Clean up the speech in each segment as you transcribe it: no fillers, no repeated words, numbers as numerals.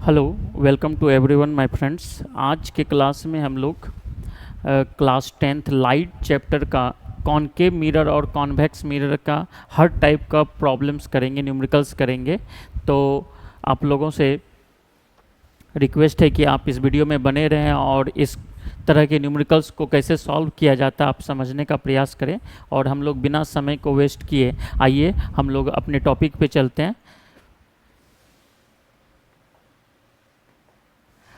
Hello, welcome to everyone my friends. आज के class में हम लोग क्लास 10th लाइट चैप्टर का कॉनकेव मिरर और कॉन्वेक्स मिरर का हर टाइप का प्रॉब्लम्स करेंगे, न्यूमेरिकल्स करेंगे। तो आप लोगों से रिक्वेस्ट है कि आप इस वीडियो में बने रहें और इस तरह के न्यूमेरिकल्स को कैसे सॉल्व किया जाता है आप समझने का प्रयास करें। और हम लोग बिना समय को वेस्ट किए आइए हम लोग अपने टॉपिक पे चलते हैं।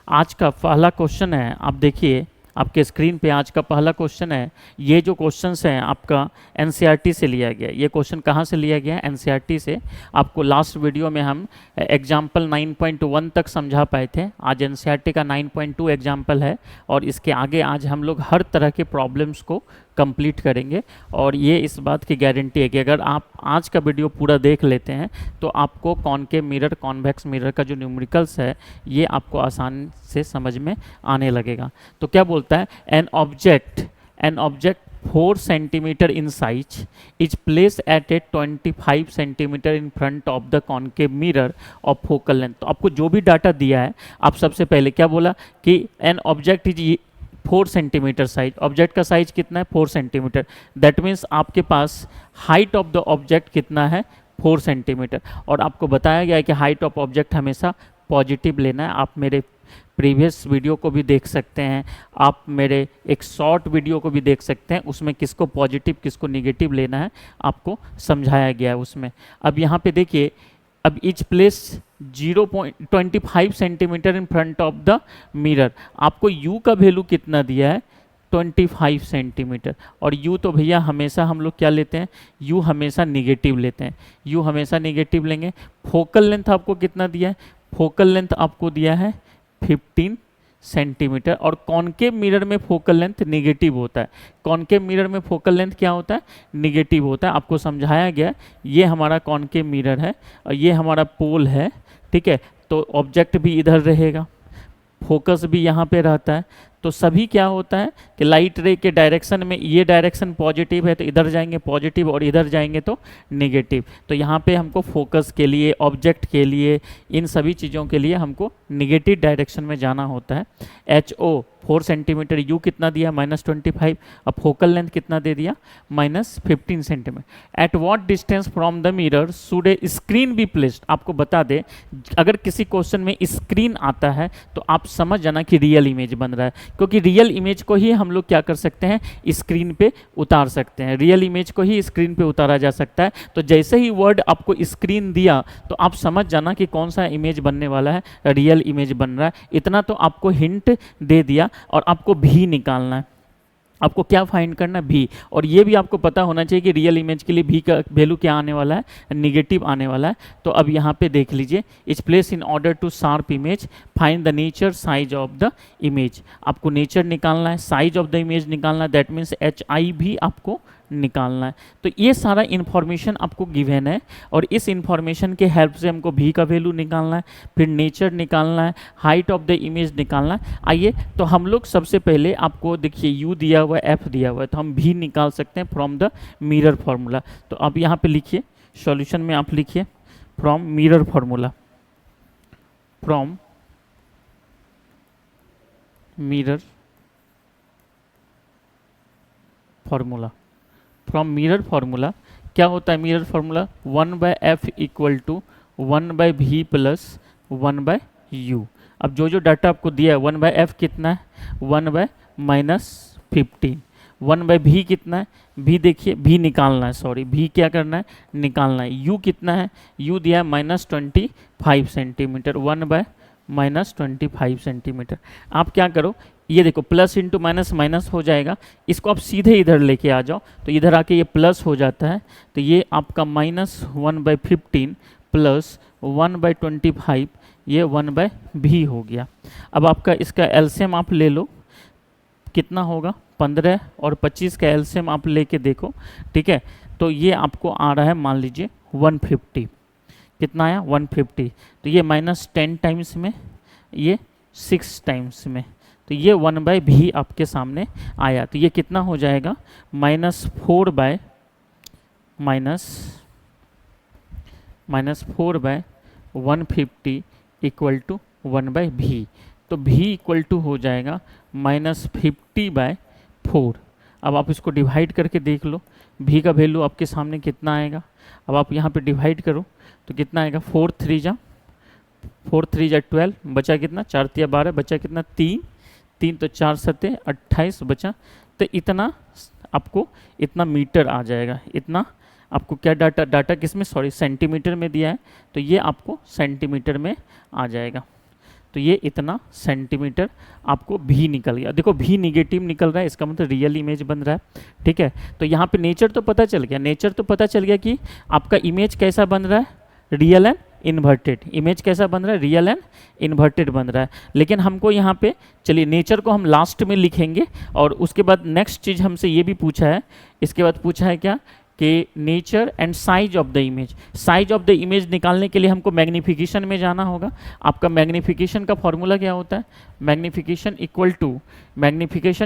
आज का पहला क्वेश्चन है, आप देखिए आपके स्क्रीन पे आज का पहला क्वेश्चन है। ये जो क्वेश्चंस हैं आपका एनसीईआरटी से लिया गया। ये क्वेश्चन कहाँ से लिया गया है? एनसीईआरटी से। आपको लास्ट वीडियो में हम एग्जाम्पल 9.1 तक समझा पाए थे। आज एनसीईआरटी का 9.2 एग्जाम्पल है और इसके आगे आज हम लोग हर तरह के प्रॉब्लम्स को कंप्लीट करेंगे। और ये इस बात की गारंटी है कि अगर आप आज का वीडियो पूरा देख लेते हैं तो आपको कॉनकेव मिरर कॉन्वेक्स मिरर का जो न्यूमेरिकल्स है ये आपको आसान से समझ में आने लगेगा। तो क्या बोलता है? An object 4 centimetre in size is place at A 25 centimetre in front of the concave mirror of focal length. तो आपको जो भी डाटा दिया है, आप सबसे पहले क्या बोला कि an object is 4 centimetre size. Object का साइज कितना है? 4 सेंटीमीटर। दैट मीन्स आपके पास हाइट ऑफ द ऑब्जेक्ट कितना है? 4 सेंटीमीटर। और आपको बताया गया है कि हाइट ऑफ ऑब्जेक्ट हमेशा पॉजिटिव लेना है। आप मेरे प्रीवियस वीडियो को भी देख सकते हैं, आप मेरे एक शॉर्ट वीडियो को भी देख सकते हैं, उसमें किसको पॉजिटिव किसको निगेटिव लेना है आपको समझाया गया है उसमें। अब यहाँ पे देखिए, अब etch place 0.25 centimetre in front of the mirror. आपको u का वैल्यू कितना दिया है? 25 सेंटीमीटर। और u तो भैया हमेशा हम लोग क्या लेते हैं? u हमेशा निगेटिव लेते हैं, u हमेशा निगेटिव लेंगे। फोकल लेंथ आपको कितना दिया है? फोकल लेंथ आपको दिया है 15 सेंटीमीटर। और कॉनकेव मिरर में फोकल लेंथ निगेटिव होता है। कॉनकेव मिरर में फोकल लेंथ क्या होता है? निगेटिव होता है। आपको समझाया गया। ये हमारा कॉनकेव मिरर है और ये हमारा पोल है, ठीक है। तो ऑब्जेक्ट भी इधर रहेगा, फोकस भी यहाँ पे रहता है। तो सभी क्या होता है कि लाइट रे के डायरेक्शन में, ये डायरेक्शन पॉजिटिव है तो इधर जाएंगे पॉजिटिव और इधर जाएंगे तो नेगेटिव। तो यहाँ पे हमको फोकस के लिए, ऑब्जेक्ट के लिए, इन सभी चीज़ों के लिए हमको नेगेटिव डायरेक्शन में जाना होता है। एच ओ 4 सेंटीमीटर, यू कितना दिया? -25। अब फोकल लेंथ कितना दे दिया? -15 centimetre. At what distance from the mirror should a screen be placed? आपको बता दे, अगर किसी क्वेश्चन में स्क्रीन आता है तो आप समझ जाना कि रियल इमेज बन रहा है, क्योंकि रियल इमेज को ही हम लोग क्या कर सकते हैं? स्क्रीन पे उतार सकते हैं। रियल इमेज को ही स्क्रीन पे उतारा जा सकता है। तो जैसे ही वर्ड आपको स्क्रीन दिया तो आप समझ जाना कि कौन सा इमेज बनने वाला है, रियल इमेज बन रहा है। इतना तो आपको हिंट दे दिया। और आपको भी निकालना है। आपको क्या फाइंड करना है? भी। और ये भी आपको पता होना चाहिए कि रियल इमेज के लिए भी का वैल्यू क्या आने वाला है? निगेटिव आने वाला है। तो अब यहाँ पे देख लीजिए, is place in order to sharp image find the nature size of the image. आपको नेचर निकालना है, साइज ऑफ द इमेज निकालना है, दैट मीन्स HI भी आपको निकालना है। तो ये सारा इन्फॉर्मेशन आपको गिवन है और इस इन्फॉर्मेशन के हेल्प से हमको भी का वैल्यू निकालना है, फिर नेचर निकालना है, हाइट ऑफ द इमेज निकालना है। आइए तो हम लोग सबसे पहले, आपको देखिए u दिया हुआ है, f दिया हुआ है, तो हम भी निकाल सकते हैं फ्रॉम द मिरर फार्मूला। तो अब यहाँ पे लिखिए, सॉल्यूशन में आप लिखिए from mirror formula, from mirror formula. From mirror formula क्या होता है? Mirror formula 1/f equal to 1/v plus 1/u। अब जो जो डाटा आपको दिया है, 1/f कितना है? 1/-15। 1/v कितना है? v देखिए, v निकालना है, सॉरी v क्या करना है? निकालना है। u कितना है? u दिया है -25 सेंटीमीटर। 1/-25 सेंटीमीटर। आप क्या करो, ये देखो प्लस इंटू माइनस माइनस हो जाएगा, इसको आप सीधे इधर लेके आ जाओ तो इधर आके ये प्लस हो जाता है। तो ये आपका -1/15 प्लस 1/25, ये 1/v हो गया। अब आपका इसका एलसीएम आप ले लो, कितना होगा? 15 और 25 का एलसीएम आप लेके देखो, ठीक है। तो ये आपको आ रहा है, मान लीजिए 150। कितना आया? 150। तो ये -10 टाइम्स में, ये 6 टाइम्स में, तो ये 1/v आपके सामने आया। तो ये कितना हो जाएगा? -4/150 इक्वल टू 1/v। तो v इक्वल टू हो जाएगा -50/4। अब आप इसको डिवाइड करके देख लो, v का वैल्यू आपके सामने कितना आएगा। अब आप यहाँ पे डिवाइड करो तो कितना आएगा, 4 3 जा 12, बचा कितना, 4 3 12, बचा कितना 3 3 तो 4 7 28 बचा। तो इतना आपको इतना मीटर आ जाएगा। इतना आपको क्या डाटा किस में, सॉरी सेंटीमीटर में दिया है, तो ये आपको सेंटीमीटर में आ जाएगा। तो ये इतना सेंटीमीटर आपको भी निकल गया। देखो भी निगेटिव निकल रहा है, इसका मतलब रियल इमेज बन रहा है। ठीक है, तो यहाँ पे नेचर तो पता चल गया, नेचर तो पता चल गया कि आपका इमेज कैसा बन रहा है, रियल एंड इन्वर्टेड। इमेज कैसा बन रहा है, रियल एंड इन्वर्टेड बन रहा है। लेकिन हमको यहाँ पे, चलिए नेचर को हम लास्ट में लिखेंगे, और उसके बाद नेक्स्ट चीज़ हमसे ये भी पूछा है, इसके बाद पूछा है क्या कि nature and size of the image. Size of the image निकालने के लिए हमको मैग्नीफिकेशन में जाना होगा। आपका मैग्नीफिकेशन का फॉर्मूला क्या होता है, मैग्नीफिकेशन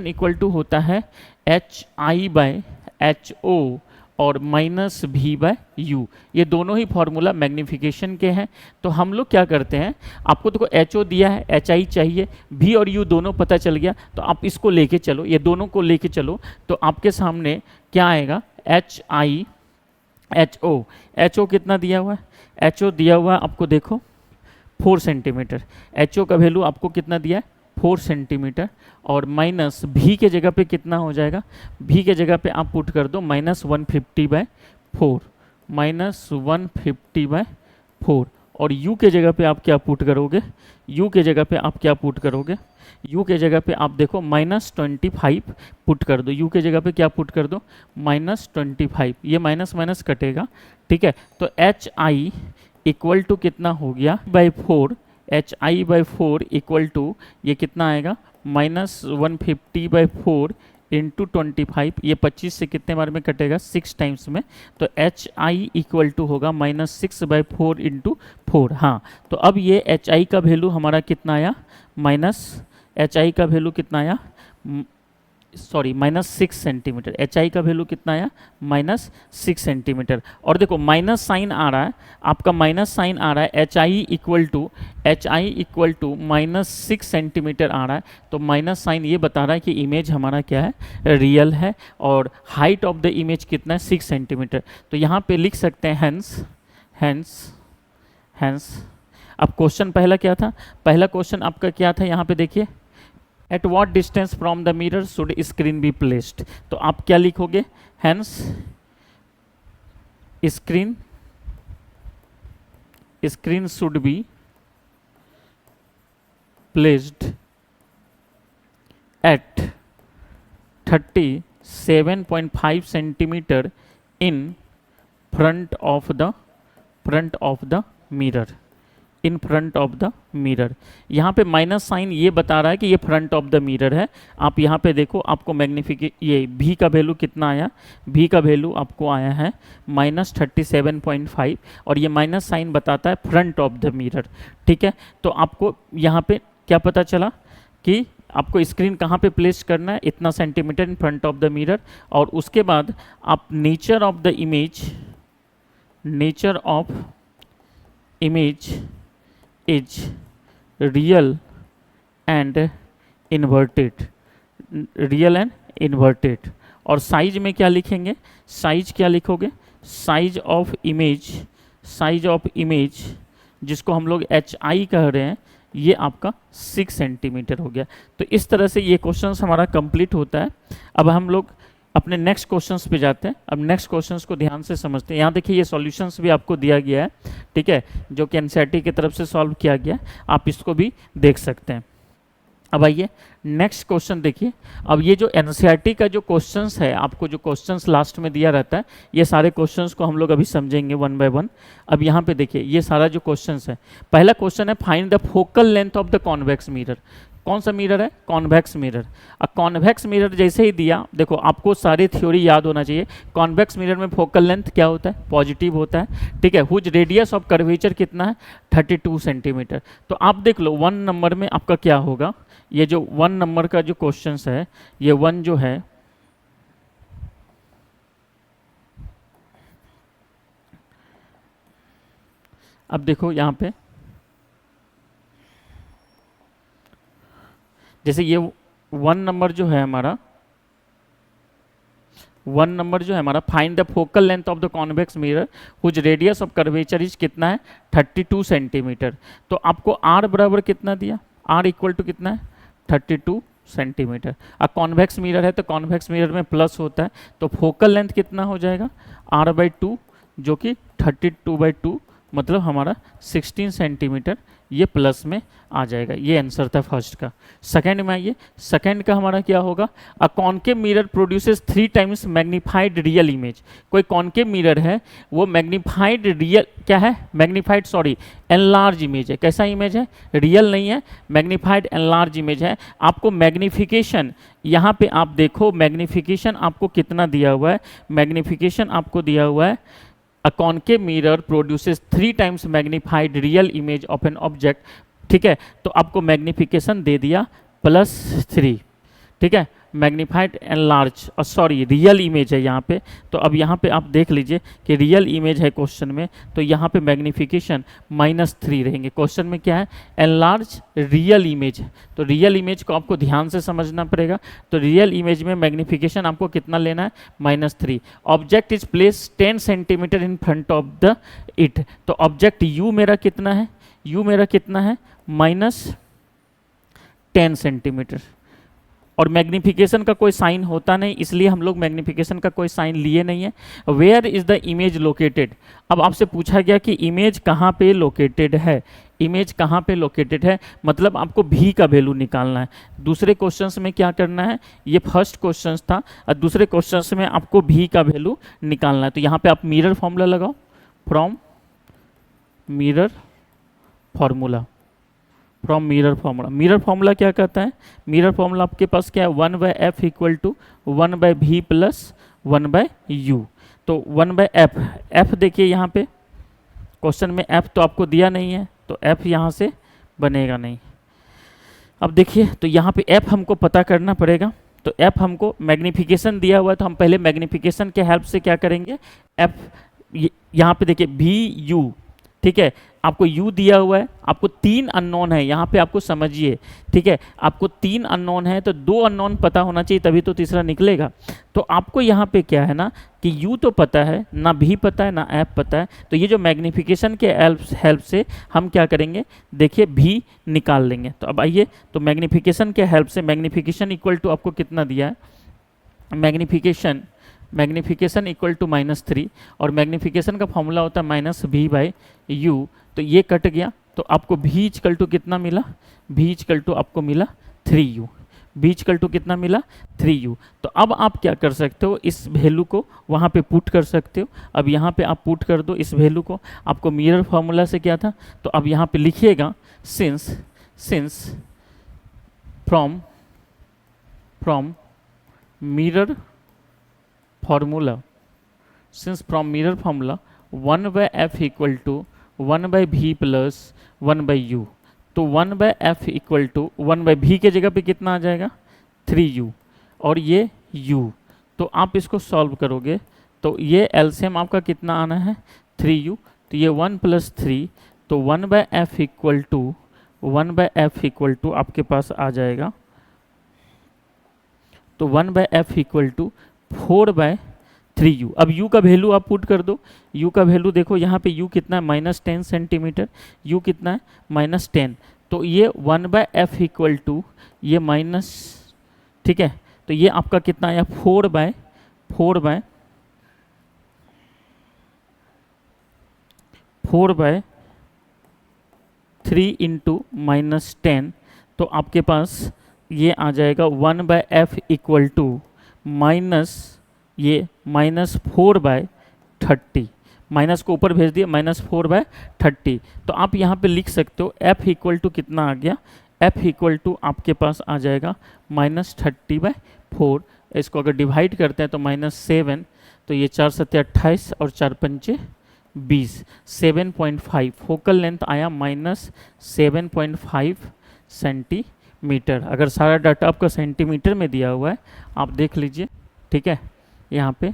इक्वल टू होता है HI/HO और -V/U। ये दोनों ही फॉर्मूला मैग्नीफिकेशन के हैं। तो हम लोग क्या करते हैं, आपको तो HO दिया है, HI चाहिए, V और U दोनों पता चल गया, तो आप इसको लेके चलो, ये दोनों को लेके चलो, तो आपके सामने क्या आएगा, HO कितना दिया हुआ है, HO दिया हुआ है आपको, देखो 4 सेंटीमीटर। HO का वैल्यू आपको कितना दिया है, 4 सेंटीमीटर, और माइनस V के जगह पे कितना हो जाएगा, V के जगह पे आप पुट कर दो -150/4 और U के जगह पे आप क्या पुट करोगे, U के जगह पे आप क्या पुट करोगे, U के जगह पे आप देखो -25 पुट कर दो। U के जगह पे क्या पुट कर दो, -25। ये माइनस माइनस कटेगा, ठीक है। तो HI इक्वल टू कितना हो गया /4, HI/4 इक्वल टू ये कितना आएगा, -150/4 इंटू 25। ये 25 से कितने बार में कटेगा, 6 टाइम्स में। तो HI इक्वल टू होगा -6/4 इंटू 4। हाँ, तो अब ये HI का वैल्यू हमारा कितना आया, HI का वैल्यू कितना आया, -6 सेंटीमीटर। HI का वैल्यू कितना आया, -6 सेंटीमीटर। और देखो माइनस साइन आ रहा है, आपका माइनस साइन आ रहा है, HI इक्वल टू -6 सेंटीमीटर आ रहा है। तो माइनस साइन ये बता रहा है कि इमेज हमारा क्या है, रियल है, और हाइट ऑफ द इमेज कितना है, 6 सेंटीमीटर। तो यहाँ पे लिख सकते हैं हैंस। अब क्वेश्चन पहला क्या था, पहला क्वेश्चन आपका क्या था, यहाँ पे देखिए, at what distance from the mirror should screen be placed. तो आप क्या लिखोगे, hence screen should be placed at 37.5 centimetre in front of the mirror, in front of the mirror. यहाँ पे माइनस साइन ये बता रहा है कि ये फ्रंट ऑफ द मिरर है। आप यहाँ पे देखो, आपको ये V का वैल्यू कितना आया, V का वैल्यू आपको आया है -37.5, और ये माइनस साइन बताता है फ्रंट ऑफ द मिरर। ठीक है, तो आपको यहाँ पे क्या पता चला कि आपको स्क्रीन कहाँ पे प्लेस करना है, इतना centimetre in front of the mirror. और उसके बाद आप nature of the image is real and inverted. और साइज में क्या लिखेंगे, साइज क्या लिखोगे, साइज ऑफ इमेज जिसको हम लोग HI कह रहे हैं, ये आपका 6 सेंटीमीटर हो गया। तो इस तरह से ये क्वेश्चंस हमारा कंप्लीट होता है। अब हम लोग अपने नेक्स्ट क्वेश्चंस पे जाते हैं। अब नेक्स्ट क्वेश्चंस को ध्यान से समझते हैं। यहाँ देखिए, ये सॉल्यूशंस भी आपको दिया गया है, ठीक है, जो कि NCERT की तरफ से सॉल्व किया गया है, आप इसको भी देख सकते हैं। अब आइए नेक्स्ट क्वेश्चन देखिए। अब ये जो NCERT का जो क्वेश्चंस है, आपको जो क्वेश्चंस लास्ट में दिया रहता है, ये सारे क्वेश्चंस को हम लोग अभी समझेंगे 1 बाय 1। अब यहाँ पे देखिए, ये सारा जो क्वेश्चंस है, पहला क्वेश्चन है find the focal length of the convex mirror. कौन सा मिरर है, कॉन्वेक्स मिरर। अब कॉन्वेक्स मिरर जैसे ही दिया, देखो आपको सारी थ्योरी याद होना चाहिए। कॉन्वेक्स मिरर में फोकल लेंथ क्या होता है, पॉजिटिव होता है, ठीक है। हुज रेडियस ऑफ कर्वेचर कितना है, 32 सेंटीमीटर। तो आप देख लो 1 नंबर में आपका क्या होगा, ये जो 1 नंबर का जो क्वेश्चन है, ये 1 जो है, अब देखो यहाँ पे जैसे ये 1 नंबर जो है हमारा, 1 नंबर जो है हमारा, find the focal length of the convex mirror whose radius of curvature is कितना है 32 सेंटीमीटर। तो आपको आर बराबर कितना दिया, आर इक्वल टू कितना है 32 सेंटीमीटर। अब कॉन्वेक्स मिरर है तो कॉन्वेक्स मिरर में प्लस होता है, तो फोकल लेंथ कितना हो जाएगा r/2 जो कि 32/2 मतलब हमारा 16 सेंटीमीटर, ये प्लस में आ जाएगा। ये आंसर था फर्स्ट का। सेकंड में आइए, सेकंड का हमारा क्या होगा, a concave mirror produces 3 times magnified real image. कोई कॉनकेव मिरर है वो मैग्नीफाइड रियल क्या है, मैग्नीफाइड सॉरी एनलार्ज इमेज है। कैसा इमेज है, रियल नहीं है, मैग्नीफाइड एनलार्ज इमेज है। आपको मैग्नीफिकेशन यहाँ पे आप देखो, मैग्नीफिकेशन आपको कितना दिया हुआ है, मैग्नीफिकेशन आपको दिया हुआ है A concave mirror produces 3 times magnified real image of an object। ठीक है, तो आपको मैग्निफिकेशन दे दिया +3। ठीक है, मैग्नीफाइड एनलार्ज और सॉरी रियल इमेज है यहाँ पे। तो अब यहाँ पे आप देख लीजिए कि रियल इमेज है क्वेश्चन में, तो यहाँ पे मैग्निफिकेशन -3 रहेंगे। क्वेश्चन में क्या है, एनलार्ज रियल इमेज है, तो रियल इमेज को आपको ध्यान से समझना पड़ेगा। तो रियल इमेज में मैग्निफिकेशन आपको कितना लेना है -3। Object is place 10 centimetre in front of the it. तो ऑब्जेक्ट यू मेरा कितना है, यू मेरा कितना है -10 सेंटीमीटर। और मैग्निफिकेशन का कोई साइन होता नहीं, इसलिए हम लोग मैग्निफिकेशन का कोई साइन लिए नहीं है। Where is the image located. अब आपसे पूछा गया कि इमेज कहाँ पे लोकेटेड है, इमेज कहाँ पे लोकेटेड है, मतलब आपको भी का वैल्यू निकालना है। दूसरे क्वेश्चंस में क्या करना है, ये फर्स्ट क्वेश्चन था और दूसरे क्वेश्चंस में आपको भी का वैल्यू निकालना है। तो यहाँ पे आप मिरर फॉर्मूला लगाओ, from mirror formula, from mirror formula. Mirror formula क्या कहता है, मिरर फार्मूला आपके पास क्या है 1/f equal to 1/v plus 1/u। तो 1/f, f देखिए यहाँ पे क्वेश्चन में f तो आपको दिया नहीं है, तो f यहाँ से बनेगा नहीं। अब देखिए, तो यहाँ पे f हमको पता करना पड़ेगा। तो f हमको मैग्निफिकेशन दिया हुआ है, तो हम पहले मैग्निफिकेशन के हेल्प से क्या करेंगे, f यहाँ पे देखिए vu, ठीक है, आपको u दिया हुआ है, आपको 3 अननोन है, यहाँ पे आपको समझिए, ठीक है, आपको 3 अननोन है तो 2 अननोन पता होना चाहिए तभी तो तीसरा निकलेगा। तो आपको यहाँ पे क्या है ना कि u तो पता है ना, भी पता है ना, f पता है। तो ये जो मैग्निफिकेशन के हेल्प से हम क्या करेंगे, देखिए भी निकाल लेंगे। तो अब आइए, तो मैग्निफिकेशन के हेल्प से मैग्निफिकेशन इक्वल टू आपको कितना दिया है, मैग्निफिकेशन इक्वल टू -3 और मैग्निफिकेशन का फॉर्मूला होता है -v/u। तो ये कट गया, तो आपको v इक्वल टू कितना मिला, v इक्वल टू आपको मिला 3u, v इक्वल टू कितना मिला 3u। तो अब आप क्या कर सकते हो, इस वैल्यू को वहाँ पे पुट कर सकते हो। अब यहाँ पे आप पुट कर दो इस वैल्यू को, आपको मिरर फार्मूला से क्या था, तो अब यहाँ पे लिखिएगा since from mirror formula, since from mirror formula 1/f equal to 1/v plus 1/u। तो 1/f इक्वल टू 1/v के जगह पे कितना आ जाएगा 3u और ये u। तो आप इसको सॉल्व करोगे तो ये एलसीएम आपका कितना आना है 3u, तो ये 1 + 3, तो 1/f इक्वल टू आपके पास आ जाएगा, तो 1/f इक्वल टू 4/3u। अब u का वैल्यू आप पुट कर दो, u का वैल्यू देखो यहाँ पे u कितना है -10 सेंटीमीटर, u कितना है -10। तो ये 1/f इक्वल टू ये माइनस, ठीक है, तो ये आपका कितना आया 4/3 इंटू -10। तो आपके पास ये आ जाएगा 1/f इक्वल टू ये -4/30, माइनस को ऊपर भेज दिया, -4/30। तो आप यहाँ पे लिख सकते हो f इक्वल टू कितना आ गया, f इक्वल टू आपके पास आ जाएगा -30/4। इसको अगर डिवाइड करते हैं तो -7, तो ये 4 × 7 = 28 और 4 × 5 = 20, 7.5 फोकल लेंथ आया -7.5 सेंटीमीटर। अगर सारा डाटा आपका सेंटीमीटर में दिया हुआ है आप देख लीजिए, ठीक है, यहाँ पे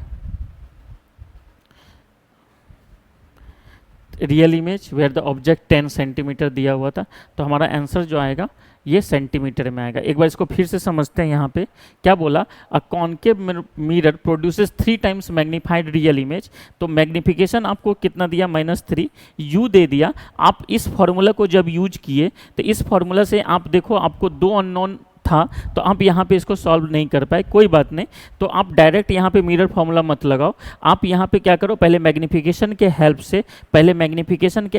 real image where the object 10 centimetre दिया हुआ था, तो हमारा आंसर जो आएगा ये सेंटीमीटर में आएगा। एक बार इसको फिर से समझते हैं। यहाँ पे क्या बोला, a concave mirror produces 3 times magnified real image. तो मैग्निफिकेशन आपको कितना दिया, -3, यू दे दिया। आप इस फॉर्मूला को जब यूज किए तो इस फॉर्मूला से आप देखो आपको 2 अननोन था, तो आप यहाँ पे इसको सॉल्व नहीं कर पाए, कोई बात नहीं। तो आप डायरेक्ट यहाँ पे मिरर फॉर्मूला मत लगाओ, आप यहाँ पे क्या करो, पहले मैग्निफिकेशन के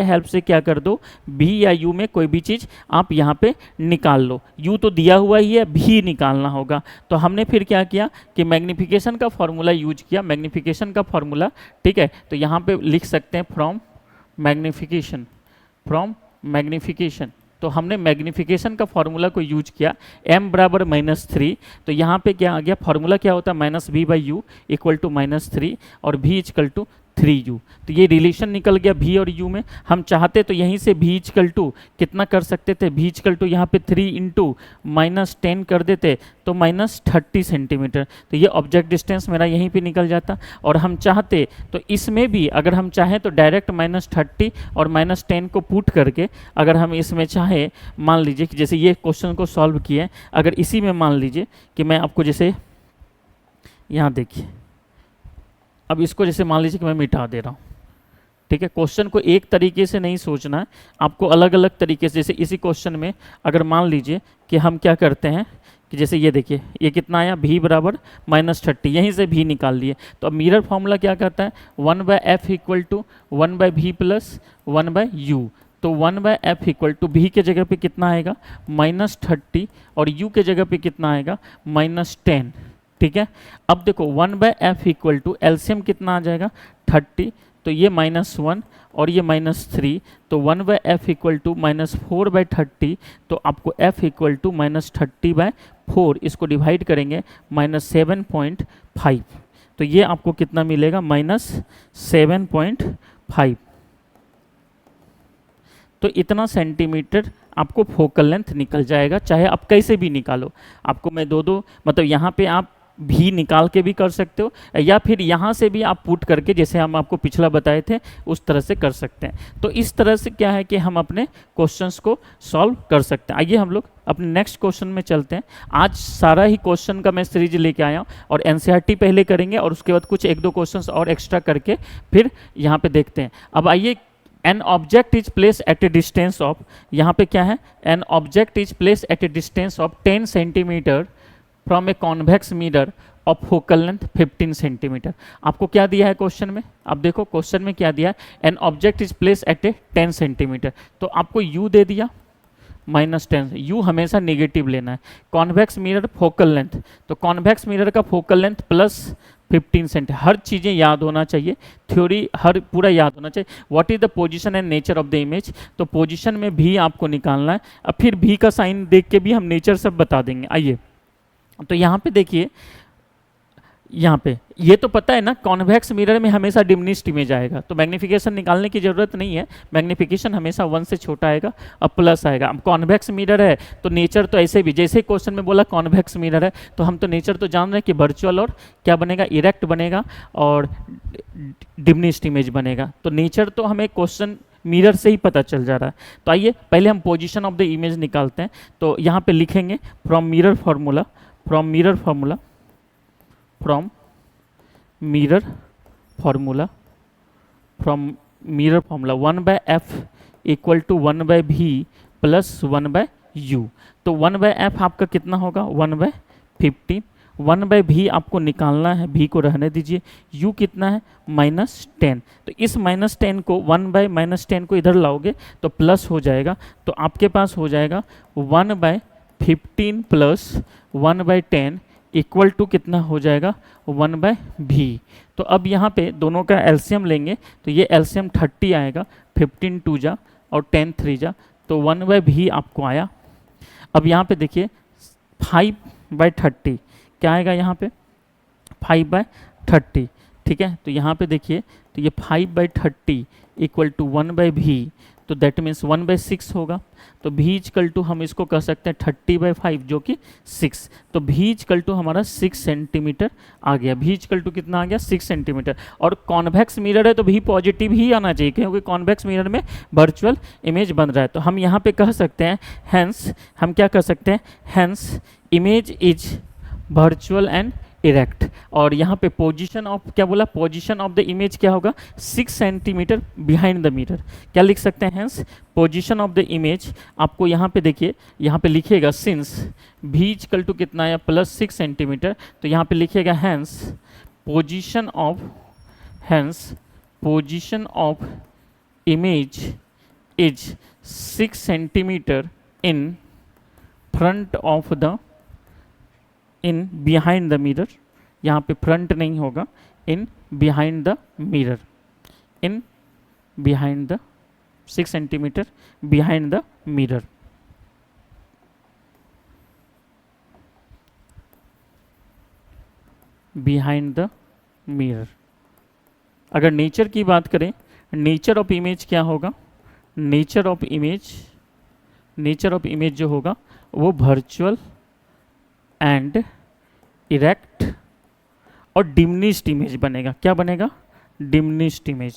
हेल्प से क्या कर दो, भी या यू में कोई भी चीज़ आप यहाँ पे निकाल लो। यू तो दिया हुआ ही है, भी निकालना होगा। तो हमने फिर क्या किया कि मैग्निफिकेशन का फॉर्मूला यूज किया, मैग्निफिकेशन का फॉर्मूला, ठीक है। तो यहाँ पे लिख सकते हैं फ्रॉम मैग्निफिकेशन, तो हमने मैग्निफिकेशन का फॉर्मूला को यूज किया, m बराबर -3। तो यहाँ पे क्या आ गया, फॉर्मूला क्या होता है, -v/u इक्वल टू -3 और v इक्वल टू 3u। तो ये रिलेशन निकल गया v और u में। हम चाहते तो यहीं से v इक्वल टू कितना कर सकते थे, v इक्वल टू यहाँ पे 3 इंटू -10 कर देते तो -30 सेंटीमीटर। तो ये ऑब्जेक्ट डिस्टेंस मेरा यहीं पे निकल जाता। और हम चाहते तो इसमें भी, अगर हम चाहें तो डायरेक्ट -30 और -10 को पुट करके, अगर हम इसमें चाहे, मान लीजिए कि जैसे ये क्वेश्चन को सॉल्व किए, अगर इसी में मान लीजिए कि मैं आपको जैसे यहाँ देखिए, अब इसको जैसे मान लीजिए कि मैं मिटा दे रहा हूँ, ठीक है। क्वेश्चन को एक तरीके से नहीं सोचना है, आपको अलग अलग तरीके से। जैसे इसी क्वेश्चन में अगर मान लीजिए कि हम क्या करते हैं कि जैसे ये देखिए, ये कितना आया, v बराबर -30, यहीं से v निकाल लिए। तो अब मिरर फॉर्मूला क्या कहता है, 1/f equal to 1/v plus 1/u। तो 1/f इक्वल टू v के जगह पे कितना आएगा, -30, और u के जगह पे कितना आएगा, -10, ठीक है। अब देखो 1/f इक्वल टू एलसीएम कितना आ जाएगा, 30, तो ये -1 और ये -3, तो 1/f इक्वल टू -4/30। तो आपको f इक्वल टू -30/4, इसको डिवाइड करेंगे -7.5, तो ये आपको कितना मिलेगा, -7.5। तो इतना सेंटीमीटर आपको फोकल लेंथ निकल जाएगा, चाहे आप कैसे भी निकालो। आपको मैं दो मतलब यहाँ पे आप भी निकाल के भी कर सकते हो, या फिर यहाँ से भी आप पुट करके, जैसे हम आपको पिछला बताए थे उस तरह से कर सकते हैं। तो इस तरह से क्या है कि हम अपने क्वेश्चंस को सॉल्व कर सकते हैं। आइए हम लोग अपने नेक्स्ट क्वेश्चन में चलते हैं। आज सारा ही क्वेश्चन का मैं सीरीज लेके आया हूँ, और एनसीईआरटी पहले करेंगे और उसके बाद कुछ 1-2 क्वेश्चन और एक्स्ट्रा करके फिर यहाँ पे देखते हैं। अब आइए, an object is place at A distance of, यहाँ पे क्या है, an object is place at A distance of 10 centimetre from a convex mirror of focal length 15 centimetre. आपको क्या दिया है क्वेश्चन में, अब देखो क्वेश्चन में क्या दिया है, an object is place at A 10 centimetre. तो आपको u दे दिया -10, u हमेशा नेगेटिव लेना है। कॉन्वेक्स मिरर फोकल लेंथ, तो कॉन्वेक्स मिरर का फोकल लेंथ +15 सेंट। हर चीज़ें याद होना चाहिए, थ्योरी हर पूरा याद होना चाहिए। What is the position and nature of the image, तो पोजीशन में भी आपको निकालना है। अब फिर भी का साइन देख के भी हम नेचर सब बता देंगे। आइए, तो यहाँ पे देखिए, यहाँ पे ये तो पता है ना, कॉन्वेक्स मिरर में हमेशा डिमिनिश्ड इमेज आएगा, तो मैग्निफिकेशन निकालने की जरूरत नहीं है। मैग्निफिकेशन हमेशा 1 से छोटा आएगा, अब प्लस आएगा। अब कॉन्वेक्स मिरर है तो नेचर तो ऐसे भी, जैसे क्वेश्चन में बोला कॉन्वेक्स मिरर है, तो हम तो नेचर तो जान रहे हैं कि वर्चुअल और क्या बनेगा, इरेक्ट बनेगा और डिमिनिश्ड इमेज बनेगा। तो नेचर तो हमें क्वेश्चन मिरर से ही पता चल जा रहा है। तो आइए पहले हम पोजिशन ऑफ द इमेज निकालते हैं। तो यहाँ पे लिखेंगे from mirror formula 1/f equal to 1/v plus 1/u। तो 1/f आपका कितना होगा, 1/15। 1/v आपको निकालना है, v को रहने दीजिए। u कितना है, -10। तो इस -10 को 1/-10 को इधर लाओगे तो प्लस हो जाएगा, तो आपके पास हो जाएगा 1/15 प्लस 1/10 इक्वल टू कितना हो जाएगा, 1/v। तो अब यहाँ पे दोनों का एलसीएम लेंगे, तो ये एलसीएम 30 आएगा, 15 2 जा और 10 3 जा, तो 1/v आपको आया। अब यहाँ पे देखिए 5/30 क्या आएगा, यहाँ पे 5/30, ठीक है। तो यहाँ पे देखिए, तो ये 5/30 इक्वल टू 1/v, तो दैट मीन्स 1/6 होगा। तो v इक्वल टू हम इसको कह सकते हैं 30/5 जो कि 6। तो v इक्वल टू हमारा 6 सेंटीमीटर आ गया। v इक्वल टू कितना आ गया? 6 सेंटीमीटर। और कॉन्वेक्स मिरर है तो v पॉजिटिव ही आना चाहिए, क्योंकि कॉन्वेक्स मिरर में वर्चुअल इमेज बन रहा है। तो हम यहाँ पे कह सकते हैं हैंस, हम क्या कह सकते हैं? Hence image is virtual and erect. और यहाँ पे पोजीशन ऑफ क्या बोला? पोजीशन ऑफ द इमेज क्या होगा? 6 सेंटीमीटर बिहाइंड द मिरर। क्या लिख सकते हैं? Hence position of the image, आपको यहाँ पे देखिए, यहाँ पे लिखिएगा सिंस v इक्वल टू कितना है? +6 सेंटीमीटर। तो यहाँ पे लिखिएगा hence position of image is 6 centimetre in front of the behind the mirror. यहाँ पे फ्रंट नहीं होगा, in behind the mirror, in behind the 6 centimetre behind the mirror. Behind the mirror. अगर नेचर की बात करें, नेचर ऑफ इमेज क्या होगा? नेचर ऑफ इमेज जो होगा वो वर्चुअल एंड इरेक्ट और डिमिनिश्ड इमेज बनेगा। क्या बनेगा? Diminished image.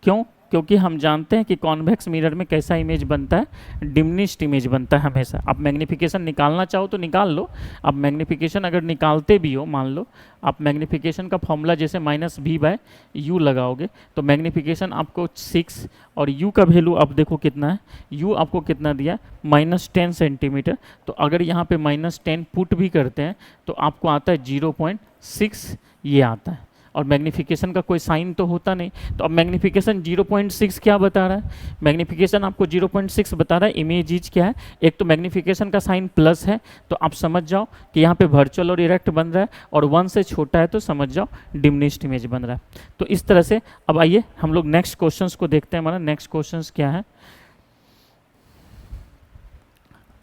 क्यों? क्योंकि हम जानते हैं कि कॉन्वेक्स मिरर में कैसा इमेज बनता है? डिमिनिश्ड इमेज बनता है हमेशा। आप मैग्नीफिकेशन निकालना चाहो तो निकाल लो। आप मैग्नीफिकेशन अगर निकालते भी हो, मान लो आप मैग्नीफिकेशन का फॉर्मूला जैसे -v/u लगाओगे तो मैग्नीफिकेशन आपको 6 और u का वैल्यू आप देखो कितना है? u आपको कितना दिया? -10 सेंटीमीटर। तो अगर यहाँ पे -10 पुट भी करते हैं तो आपको आता है 0.6, ये आता है। और मैग्नीफिकेशन का कोई साइन तो होता नहीं। तो अब मैग्नीफिकेशन 0.6 क्या बता रहा है? मैग्नीफिकेशन आपको 0.6 बता रहा है। इमेज इज क्या है? एक तो मैग्नीफिकेशन का साइन प्लस है, तो आप समझ जाओ कि यहाँ पे वर्चुअल और इरेक्ट बन रहा है, और 1 से छोटा है तो समझ जाओ डिमिनिश्ड इमेज बन रहा है। तो इस तरह से अब आइए हम लोग नेक्स्ट क्वेश्चंस को देखते हैं। हमारा नेक्स्ट क्वेश्चंस क्या है?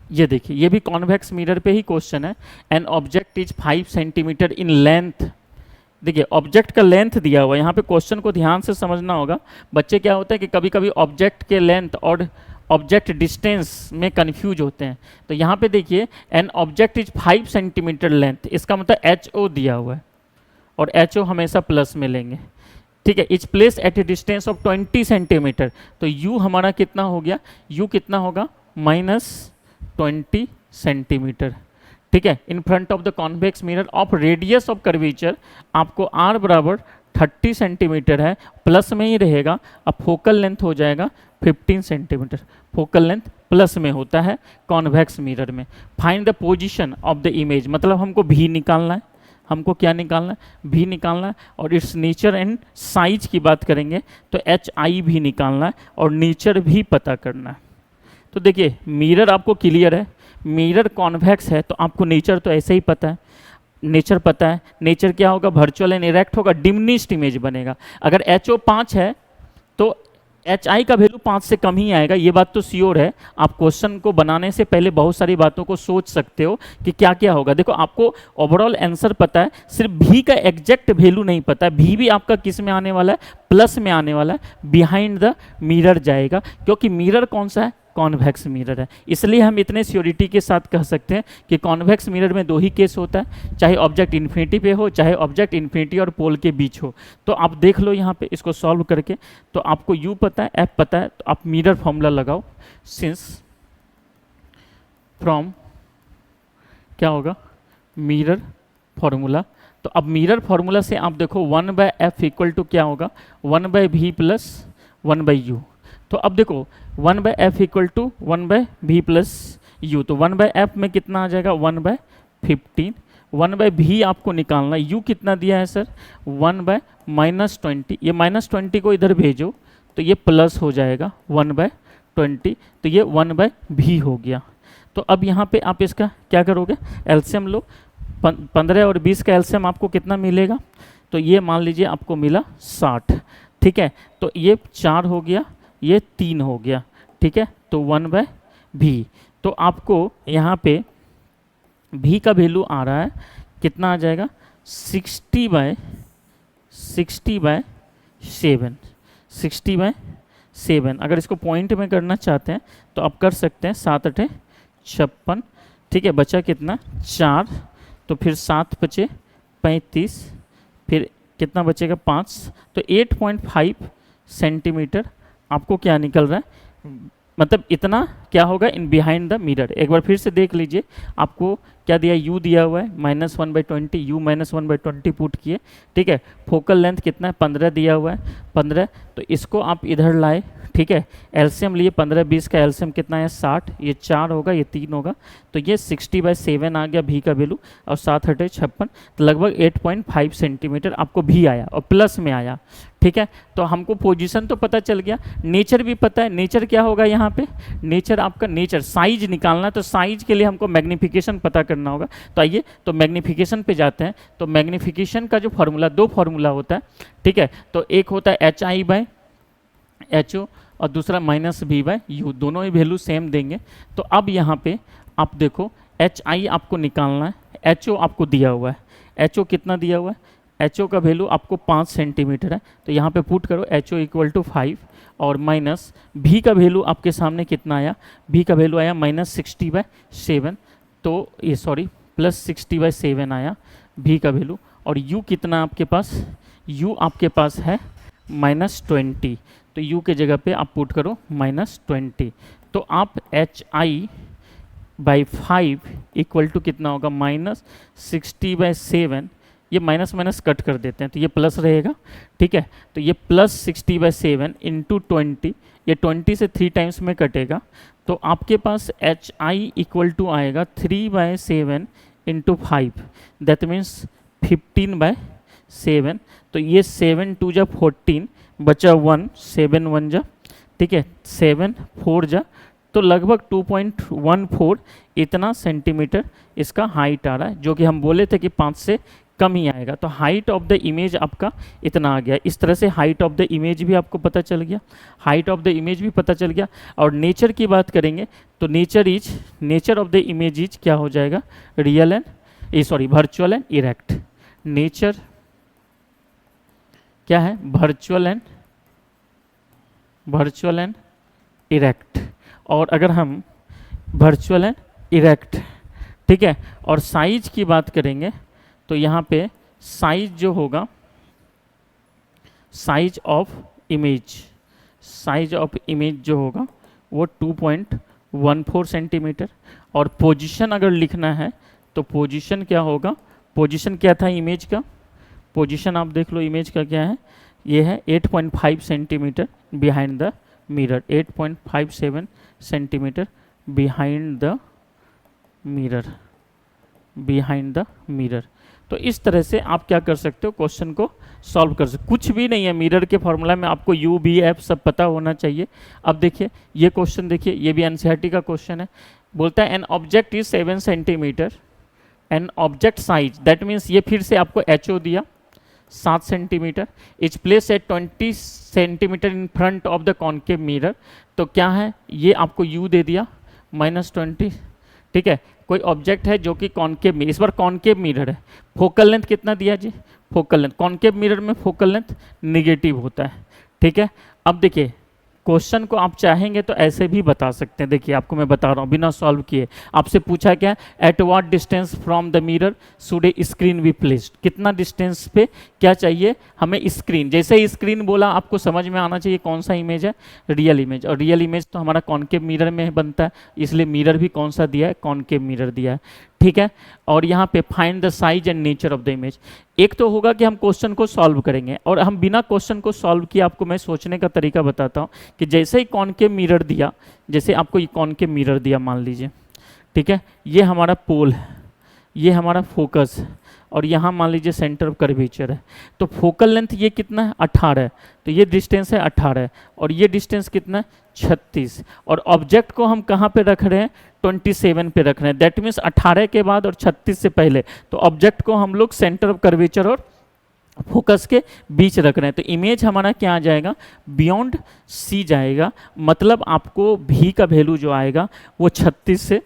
ये देखिए, ये भी कॉन्वेक्स मिरर पे ही क्वेश्चन है। An object is 5 centimetre in length. देखिए ऑब्जेक्ट का लेंथ दिया हुआ है, यहाँ पे क्वेश्चन को ध्यान से समझना होगा। बच्चे क्या होता है कि कभी कभी ऑब्जेक्ट के लेंथ और ऑब्जेक्ट डिस्टेंस में कंफ्यूज होते हैं। तो यहाँ पे देखिए an object is 5 centimetre length, इसका मतलब HO दिया हुआ है, और HO हमेशा प्लस में लेंगे, ठीक है। Is place at A distance of 20 centimetre. तो U हमारा कितना हो गया? U कितना होगा? -20 सेंटीमीटर, ठीक है। इन front of the convex mirror of radius of curvature आपको R बराबर 30 सेंटीमीटर है, प्लस में ही रहेगा। अब फोकल लेंथ हो जाएगा 15 सेंटीमीटर। फोकल लेंथ प्लस में होता है कॉन्वेक्स मिरर में। Find the position of the image, मतलब हमको V निकालना है। हमको क्या निकालना है? V निकालना है। और इट्स नेचर एंड साइज की बात करेंगे तो HI भी निकालना है और नेचर भी पता करना है। तो देखिए मिरर आपको क्लियर है, मिरर कॉन्वेक्स है, तो आपको नेचर तो ऐसे ही पता है। नेचर पता है, नेचर क्या होगा? वर्चुअल एंड इरेक्ट होगा, डिमिनिश्ड इमेज बनेगा। अगर HO 5 है तो HI का वैल्यू 5 से कम ही आएगा, ये बात तो श्योर है। आप क्वेश्चन को बनाने से पहले बहुत सारी बातों को सोच सकते हो कि क्या क्या होगा। देखो आपको ओवरऑल आंसर पता है, सिर्फ V का एग्जैक्ट वैल्यू नहीं पता है। V भी आपका किस में आने वाला है? प्लस में आने वाला है, बिहाइंड द मिरर जाएगा, क्योंकि मिरर कौन सा है? कॉन्वेक्स मिरर है। इसलिए हम इतने श्योरिटी के साथ कह सकते हैं कि कॉन्वेक्स मिरर में 2 ही केस होता है, चाहे ऑब्जेक्ट इन्फिनिटी पे हो, चाहे ऑब्जेक्ट इन्फिनिटी और पोल के बीच हो। तो आप देख लो यहाँ पे इसको सॉल्व करके, तो आपको U पता है, F पता है, तो आप मिरर फॉर्मूला लगाओ। सिंस फ्रॉम क्या होगा? Mirror formula. तो अब मिरर फॉर्मूला से आप देखो 1/F इक्वल टू क्या होगा? 1/V plus 1/U। तो अब देखो 1/F equal to 1/V plus U। तो 1/F में कितना आ जाएगा? 1/15। 1/V आपको निकालना है। U कितना दिया है सर? 1/-20। ये -20 को इधर भेजो तो ये प्लस हो जाएगा 1/20, तो ये 1/V हो गया। तो अब यहाँ पे आप इसका क्या करोगे? एलसीएम लो। 15 और 20 का एलसीएम आपको कितना मिलेगा? तो ये मान लीजिए आपको मिला 60, ठीक है। तो ये 4 हो गया, ये 3 हो गया, ठीक है। तो 1/V। तो आपको यहाँ पे V का वैल्यू आ रहा है, कितना आ जाएगा? 60/7। 60/7 7। अगर इसको पॉइंट में करना चाहते हैं तो आप कर सकते हैं, 7 8 56, ठीक है, बचा कितना 4, तो फिर 7 बचे 35, फिर कितना बचेगा 5, तो 8.5 सेंटीमीटर आपको क्या निकल रहा है, मतलब इतना क्या होगा इन बिहाइंड द मिरर। एक बार फिर से देख लीजिए, आपको क्या दिया, u दिया हुआ है -1/20, u -1/20 पुट किए, ठीक है। फोकल लेंथ कितना है 15 दिया हुआ है 15, तो इसको आप इधर लाए, ठीक है। एलसीएम लिए 15 20 का एलसीएम कितना है 60, ये 4 होगा ये 3 होगा, तो ये 60/7 आ गया भी का वैल्यू, और 7 8 56, तो लगभग 8.5 सेंटीमीटर आपको भी आया और प्लस में आया, ठीक है। तो हमको पोजीशन तो पता चल गया, नेचर भी पता है। नेचर क्या होगा यहाँ पे, नेचर आपका नेचर साइज निकालना है, तो साइज के लिए हमको मैग्नीफिकेशन पता करना होगा। तो आइए तो मैग्नीफिकेशन पे जाते हैं। तो मैग्नीफिकेशन का जो फार्मूला, 2 फार्मूला होता है, ठीक है। तो एक होता है HI/HO और दूसरा -V/U, दोनों ही वैल्यू सेम देंगे। तो अब यहाँ पे आप देखो HI आपको निकालना है, HO आपको दिया हुआ है, HO कितना दिया हुआ है, HO का वैल्यू आपको 5 सेंटीमीटर है, तो यहाँ पे पुट करो HO = 5, और माइनस V का वैल्यू आपके सामने कितना आया, V का वैल्यू आया -60/7, तो ये सॉरी +60/7 आया V का वैल्यू। और U कितना आपके पास, U आपके पास है -20, तो U के जगह पे आप पुट करो -20, तो आप HI/5 = कितना होगा -60/7, ये माइनस माइनस कट कर देते हैं तो ये प्लस रहेगा, ठीक है। तो ये +60/7 × 20, ये 20 से 3 टाइम्स में कटेगा, तो आपके पास HI = आएगा 3/7 × 5, दैट मीन्स 15/7, तो ये 7 2 जा 14, बचा 1, 7 1 जा, ठीक है, 7 4 जा, तो लगभग 2.14 इतना सेंटीमीटर इसका हाइट आ रहा है, जो कि हम बोले थे कि 5 से कम ही आएगा। तो हाइट ऑफ द इमेज आपका इतना आ गया। इस तरह से हाइट ऑफ द इमेज भी आपको पता चल गया, हाइट ऑफ द इमेज भी पता चल गया। और नेचर की बात करेंगे तो nature of the image is क्या हो जाएगा, वर्चुअल एंड इरेक्ट। नेचर क्या है, वर्चुअल एंड इरेक्ट। और अगर हम वर्चुअल एंड इरेक्ट, ठीक है, और साइज की बात करेंगे तो यहाँ पे साइज जो होगा, साइज ऑफ इमेज जो होगा वो 2.14 सेंटीमीटर। और पोजीशन अगर लिखना है तो पोजीशन क्या होगा, पोजीशन क्या था इमेज का, पोजीशन आप देख लो इमेज का क्या है, ये है 8.5 centimetre behind the mirror, 8.57 centimetre behind the mirror. तो इस तरह से आप क्या कर सकते हो, क्वेश्चन को सॉल्व कर सकते हो। कुछ भी नहीं है, मिरर के फॉर्मूला में आपको U V F सब पता होना चाहिए। अब देखिए ये क्वेश्चन, देखिए ये भी NCERT का क्वेश्चन है, बोलता है an object is 7 centimetre, an object size, that means ये फिर से आपको HO दिया 7 centimetre, is place at 20 centimetre in front of the concave mirror. तो क्या है, ये आपको U दे दिया -20, ठीक है। कोई ऑब्जेक्ट है जो कि कॉन्केव मिरर, इस बार कॉन्केव मिरर है, फोकल लेंथ कितना दिया जी, फोकल लेंथ, कॉन्केव मिरर में फोकल लेंथ निगेटिव होता है, ठीक है। अब देखिए क्वेश्चन को आप चाहेंगे तो ऐसे भी बता सकते हैं, देखिए आपको मैं बता रहा हूँ बिना सॉल्व किए। आपसे पूछा क्या, eight what distance from the mirror should a screen be placed, कितना डिस्टेंस पे क्या चाहिए हमें स्क्रीन। जैसे ही स्क्रीन बोला आपको समझ में आना चाहिए कौन सा इमेज है, रियल इमेज, और रियल इमेज तो हमारा कॉन्केव मिरर में बनता है, इसलिए मिरर भी कौन सा दिया है, कॉन्केव मिरर दिया है, ठीक है। और यहाँ पे find the size and nature of the image. एक तो होगा कि हम क्वेश्चन को सॉल्व करेंगे, और हम बिना क्वेश्चन को सॉल्व किए आपको मैं सोचने का तरीका बताता हूँ कि जैसे ही कॉन्केव मिरर दिया, जैसे आपको ये कॉन्केव मिरर दिया मान लीजिए, ठीक है, ये हमारा पोल है, ये हमारा फोकस है, और यहाँ मान लीजिए सेंटर ऑफ कर्वेचर है। तो फोकल लेंथ ये कितना है 18 है, तो ये डिस्टेंस है 18 है, और ये डिस्टेंस कितना है 36, और ऑब्जेक्ट को हम कहाँ पे रख रहे हैं 27 पे रख रहे हैं, दैट मीन्स 18 के बाद और 36 से पहले, तो ऑब्जेक्ट को हम लोग सेंटर ऑफ कर्वेचर और फोकस के बीच रख रहे हैं। तो इमेज हमारा क्या आ जाएगा, बियॉन्ड C जाएगा, मतलब आपको V का वैल्यू जो आएगा वो 36 से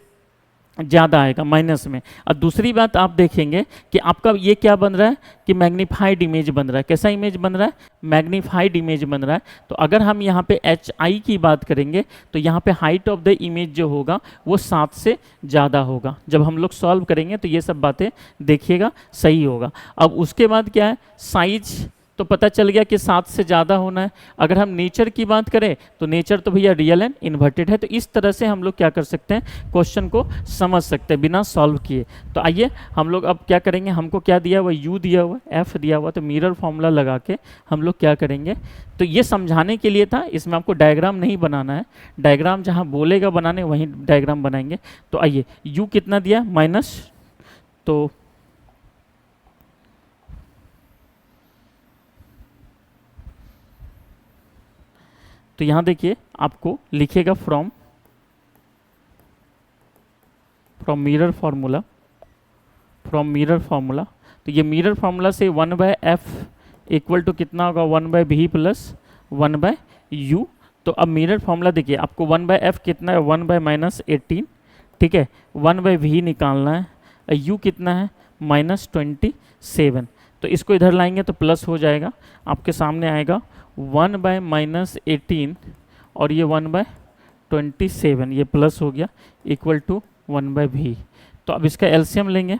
ज़्यादा आएगा माइनस में। और दूसरी बात आप देखेंगे कि आपका ये क्या बन रहा है कि मैग्नीफाइड इमेज बन रहा है। कैसा इमेज बन रहा है? मैग्नीफाइड इमेज बन रहा है। तो अगर हम यहाँ पे एच आई की बात करेंगे तो यहाँ पे हाइट ऑफ द इमेज जो होगा वो 7 से ज़्यादा होगा। जब हम लोग सॉल्व करेंगे तो ये सब बातें देखिएगा सही होगा। अब उसके बाद क्या है, साइज तो पता चल गया कि 7 से ज़्यादा होना है। अगर हम नेचर की बात करें तो नेचर तो भैया रियल एंड इन्वर्टेड है। तो इस तरह से हम लोग क्या कर सकते हैं, क्वेश्चन को समझ सकते हैं बिना सॉल्व किए। तो आइए हम लोग अब क्या करेंगे, हमको क्या दिया हुआ, यू दिया हुआ, एफ दिया हुआ, तो मिरर फॉर्मूला लगा के हम लोग क्या करेंगे, तो ये समझाने के लिए था, इसमें आपको डायग्राम नहीं बनाना है। डायग्राम जहाँ बोलेगा बनाने वहीं डायग्राम बनाएंगे। तो आइए यू कितना दिया, माइनस, तो यहाँ देखिए आपको लिखेगा फ्रॉम मिरर फार्मूला, तो ये मिरर फार्मूला से 1/f इक्वल टू कितना होगा, 1/v प्लस 1/u। तो अब मिरर फार्मूला देखिए आपको 1/f कितना है, 1/-18, ठीक है, 1/v निकालना है, u कितना है -27। तो इसको इधर लाएंगे तो प्लस हो जाएगा, आपके सामने आएगा 1/-18 और ये 1/27, ये प्लस हो गया, इक्वल टू 1/v। तो अब इसका एलसीएम लेंगे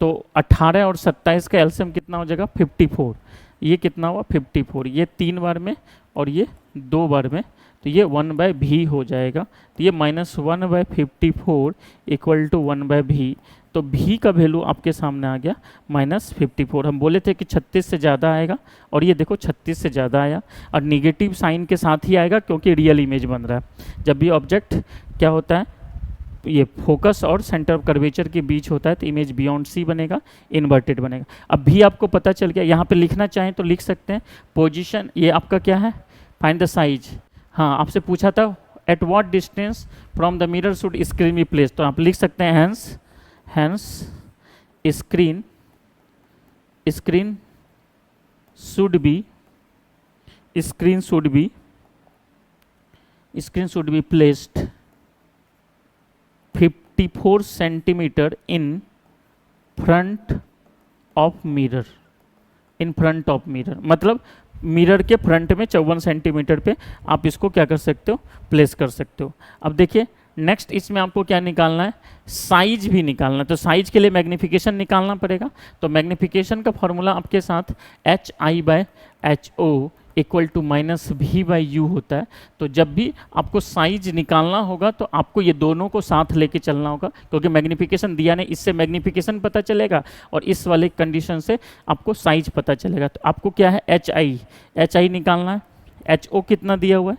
तो 18 और 27 का एलसीएम कितना हो जाएगा, 54। ये कितना हुआ, 54, ये 3 बार में और ये 2 बार में, तो ये 1/v हो जाएगा। तो ये -1/54 इक्वल टू 1/v। तो v का वैल्यू आपके सामने आ गया -54। हम बोले थे कि 36 से ज़्यादा आएगा और ये देखो 36 से ज़्यादा आया, और निगेटिव साइन के साथ ही आएगा क्योंकि रियल इमेज बन रहा है। जब भी ऑब्जेक्ट क्या होता है, ये फोकस और सेंटर ऑफ कर्वेचर के बीच होता है तो इमेज बियॉन्ड सी बनेगा, इन्वर्टेड बनेगा। अब भी आपको पता चल गया, यहाँ पे लिखना चाहें तो लिख सकते हैं। पोजीशन ये आपका क्या है, फाइंड द साइज। हाँ आपसे पूछा था at what distance from the mirror should screen be place, तो आप लिख सकते हैं hence screen should be placed 54 centimetre in front of mirror, मतलब मिरर के फ्रंट में 54 सेंटीमीटर पे आप इसको क्या कर सकते हो, प्लेस कर सकते हो। अब देखिए नेक्स्ट इसमें आपको क्या निकालना है, साइज भी निकालना है। तो साइज के लिए मैग्नीफिकेशन निकालना पड़ेगा। तो मैग्नीफिकेशन का फॉर्मूला आपके साथ HI/HO इक्वल टू -v/u होता है। तो जब भी आपको साइज निकालना होगा तो आपको ये दोनों को साथ लेके चलना होगा, क्योंकि मैग्नीफिकेशन दिया नहीं, इससे मैग्नीफिकेशन पता चलेगा और इस वाले कंडीशन से आपको साइज पता चलेगा। तो आपको क्या है, HI निकालना है। HO कितना दिया हुआ है,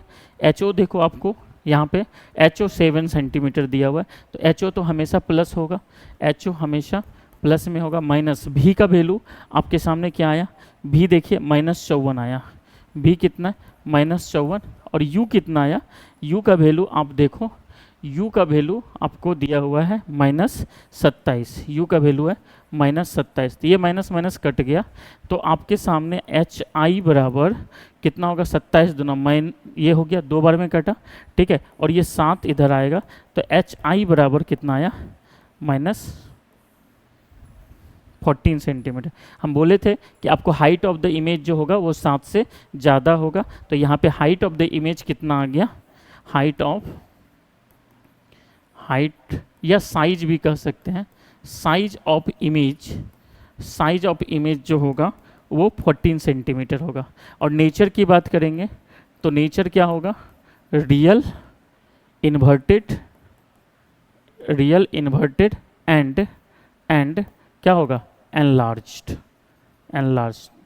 HO देखो आपको यहाँ पे HO 7 सेंटीमीटर दिया हुआ है, तो HO तो हमेशा प्लस होगा, HO हमेशा प्लस में होगा। माइनस v का वैल्यू आपके सामने क्या आया, v देखिए -54 आया, v कितना -54, और u कितना आया, u का वैल्यू आप देखो, u का वैल्यू आपको दिया हुआ है -27, u का वैल्यू है -27। तो ये माइनस माइनस कट गया, तो आपके सामने HI बराबर कितना होगा, 27 दूना माइन, ये हो गया 2 बार में कटा, ठीक है, और ये 7 इधर आएगा, तो HI बराबर कितना आया, -14 सेंटीमीटर। हम बोले थे कि आपको हाइट ऑफ द इमेज जो होगा वो 7 से ज़्यादा होगा। तो यहाँ पे हाइट ऑफ द इमेज कितना आ गया, हाइट या साइज भी कह सकते हैं, साइज ऑफ इमेज जो होगा वो 14 सेंटीमीटर होगा। और नेचर की बात करेंगे तो नेचर क्या होगा, रियल इन्वर्टेड एंड क्या होगा, एनलार्ज्ड,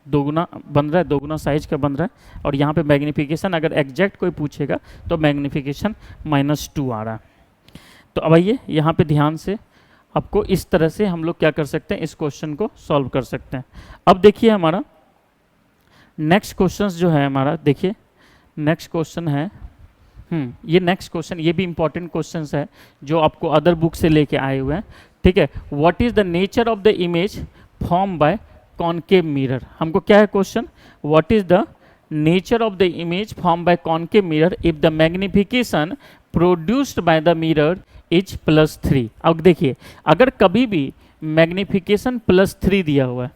दोगुना बन रहा है, दोगुना साइज का बन रहा है। और यहाँ पे मैग्नीफिकेशन अगर एग्जैक्ट कोई पूछेगा तो मैग्नीफिकेशन -2 आ रहा है। तो अब आइए यहाँ पे ध्यान से, आपको इस तरह से हम लोग क्या कर सकते हैं, इस क्वेश्चन को सॉल्व कर सकते हैं। अब देखिए हमारा नेक्स्ट क्वेश्चन जो है हमारा, देखिए नेक्स्ट क्वेश्चन है, ये नेक्स्ट क्वेश्चन ये भी इंपॉर्टेंट क्वेश्चन है जो आपको अदर बुक से लेके आए हुए हैं, ठीक है। What is the nature of the image form by concave mirror. हमको क्या है question, what is the nature of the image form by concave mirror if the magnification produced by the mirror is +3। अब देखिए, अगर कभी भी magnification +3 दिया हुआ है,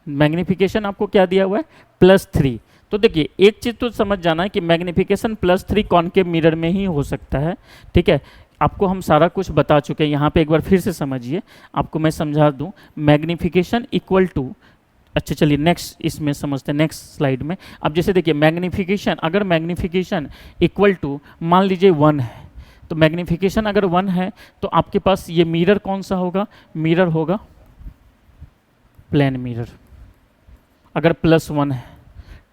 मैग्निफिकेशन आपको क्या दिया हुआ है, +3, तो देखिए एक चीज तो समझ जाना है कि मैग्निफिकेशन +3 कॉनकेव मिरर में ही हो सकता है। ठीक है, आपको हम सारा कुछ बता चुके हैं, यहाँ पे एक बार फिर से समझिए, आपको मैं समझा दूं। मैग्निफिकेशन इक्वल टू, अच्छा चलिए नेक्स्ट इसमें समझते हैं, नेक्स्ट स्लाइड में। अब जैसे देखिए मैग्निफिकेशन, अगर मैग्निफिकेशन इक्वल टू मान लीजिए 1 है, तो मैग्निफिकेशन अगर 1 है तो आपके पास ये मिरर कौन सा होगा, मिरर होगा प्लेन मिरर, अगर +1 है।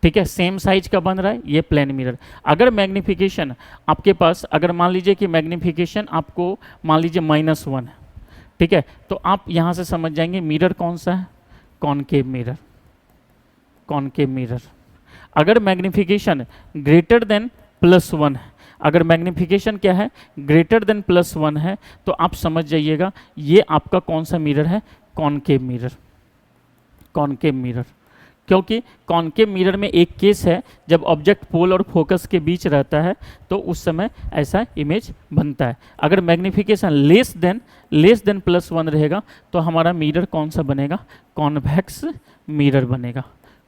ठीक है, सेम साइज का बन रहा है, ये प्लेन मिरर। अगर मैग्निफिकेशन आपके पास, अगर मान लीजिए कि मैग्निफिकेशन आपको मान लीजिए -1 है, ठीक है, तो आप यहाँ से समझ जाएंगे मिरर कौन सा है, कॉनकेव मिरर, कॉनकेव मिरर। अगर मैग्निफिकेशन ग्रेटर देन +1 है, अगर मैग्निफिकेशन क्या है, ग्रेटर देन +1 है, तो आप समझ जाइएगा ये आपका कौन सा मिरर है, कॉनकेव मिरर, कॉनकेव मिरर। क्योंकि कॉनकेव मिरर में एक केस है, जब ऑब्जेक्ट पोल और फोकस के बीच रहता है तो उस समय ऐसा इमेज बनता है। अगर मैग्निफिकेशन लेस देन +1 रहेगा तो हमारा मिरर कौन सा बनेगा, कॉन्वेक्स मिरर बनेगा।